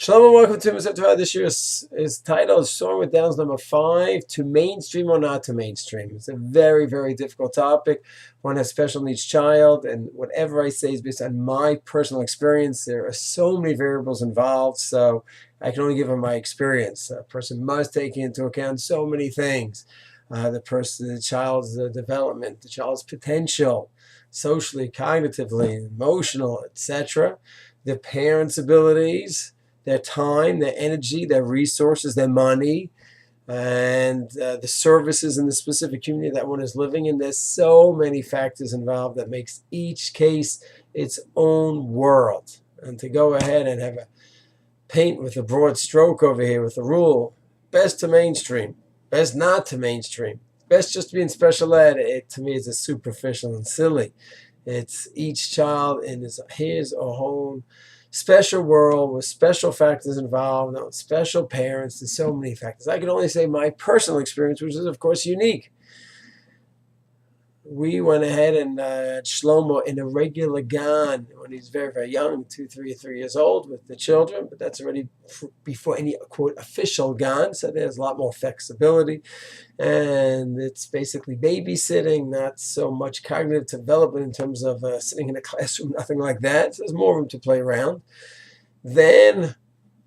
Shalom and welcome to Mr. Torah. This year is titled Soaring with Downs number 5, to mainstream or not to mainstream. It's a very, very difficult topic. One has special needs child, and whatever I say is based on my personal experience. There are so many variables involved, so I can only give them my experience. A person must take into account so many things. The child's development, the child's potential, socially, cognitively, emotional, etc. The parents' abilities, their time, their energy, their resources, their money, and the services in the specific community that one is living in. There's so many factors involved that makes each case its own world. And to go ahead and have a paint with a broad stroke over here with a rule, best to mainstream, best not to mainstream, best just to be in special ed, to me is a superficial and silly. It's each child in his or her own special world with special factors involved, special parents. There's so many factors. I can only say my personal experience, which is, of course, unique. We went ahead and Shlomo in a regular gan when he's very, very young, 3 years old with the children, but that's already before any, quote, official gan, so there's a lot more flexibility. And it's basically babysitting, not so much cognitive development in terms of sitting in a classroom, nothing like that. So there's more room to play around. Then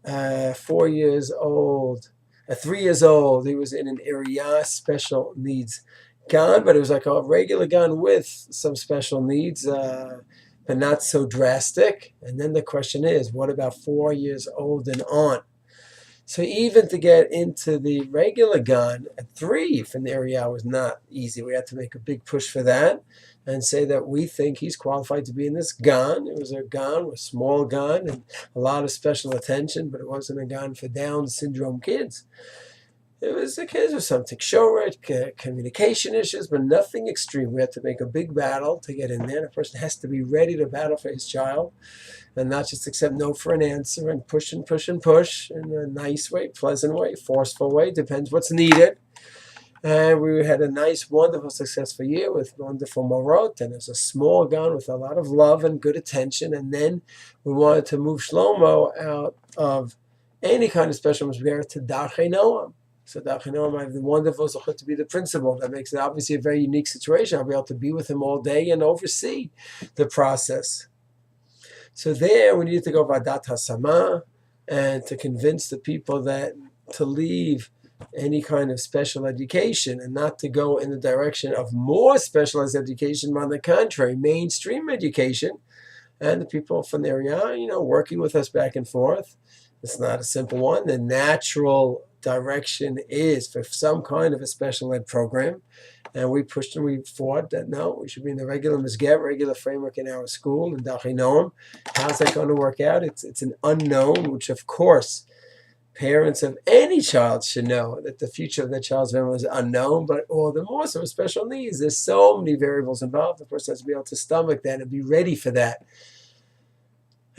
4 years old, 3 years old, he was in an area special needs gan, but it was like a regular gan with some special needs, but not so drastic. And then the question is, what about 4 years old and on? So even to get into the regular gan at 3 from the area was not easy. We had to make a big push for that and say that we think he's qualified to be in this gan. It was a gan, a small gan, and a lot of special attention, but it wasn't a gan for Down syndrome kids. It was the kids with some tikshoret, communication issues, but nothing extreme. We had to make a big battle to get in there. The person has to be ready to battle for his child and not just accept no for an answer and push and push and push in a nice way, pleasant way, forceful way, depends what's needed. And we had a nice, wonderful, successful year with wonderful morot, and it was a small gan with a lot of love and good attention. And then we wanted to move Shlomo out of any kind of special masberet to Darchei Noam. So I have the wonderful zechut to be the principal. That makes it obviously a very unique situation. I'll be able to be with him all day and oversee the process. So there we needed to go vadat hasama and to convince the people that to leave any kind of special education and not to go in the direction of more specialized education, but on the contrary, mainstream education. And the people from the area, working with us back and forth. It's not a simple one. The natural direction is for some kind of a special ed program. And we pushed and we fought that no, we should be in the regular masger, regular framework in our school in Darchei Noam. How's that going to work out? It's an unknown, which of course parents of any child should know that the future of their child's family is unknown, but all the more so with special needs. There's so many variables involved. The person has to be able to stomach that and be ready for that.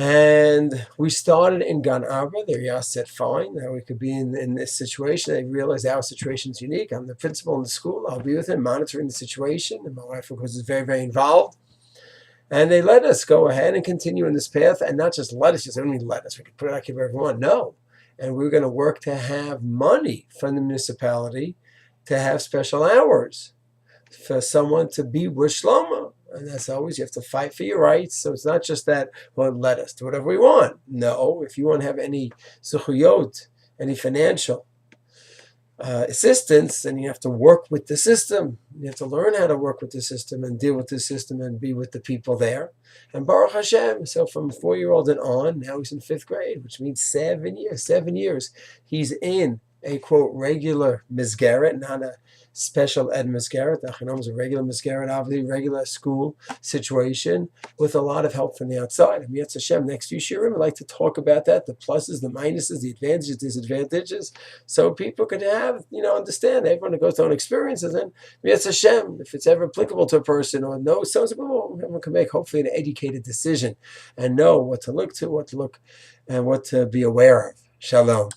And we started in Gan Arba. The Riyah said, fine, now we could be in this situation. They realized our situation is unique. I'm the principal in the school. I'll be with him, monitoring the situation. And my wife, of course, is very, very involved. And they let us go ahead and continue in this path. And not just let us, just only let us. We could put it out here wherever we want. No. And we're going to work to have money from the municipality to have special hours for someone to be with Shlomo. And that's always, you have to fight for your rights. So it's not just that, well, let us do whatever we want. No, if you want to have any zechuyot, any financial assistance, then you have to work with the system. You have to learn how to work with the system and deal with the system and be with the people there. And Baruch Hashem, so from 4-year-old and on, now he's in 5th grade, which means 7 years. 7 years he's in a, quote, regular misgaret, not a special ed misgaret. Darchei Noam is a regular misgaret, obviously regular school situation with a lot of help from the outside. And Yetz Hashem, next few shiurim, I'd like to talk about that, the pluses, the minuses, the advantages, disadvantages, so people could have, understand. Everyone goes their own experiences, and Yetz Hashem, if it's ever applicable to a person or knows so everyone can make hopefully an educated decision and know what to look to, what to look, and what to be aware of. Shalom.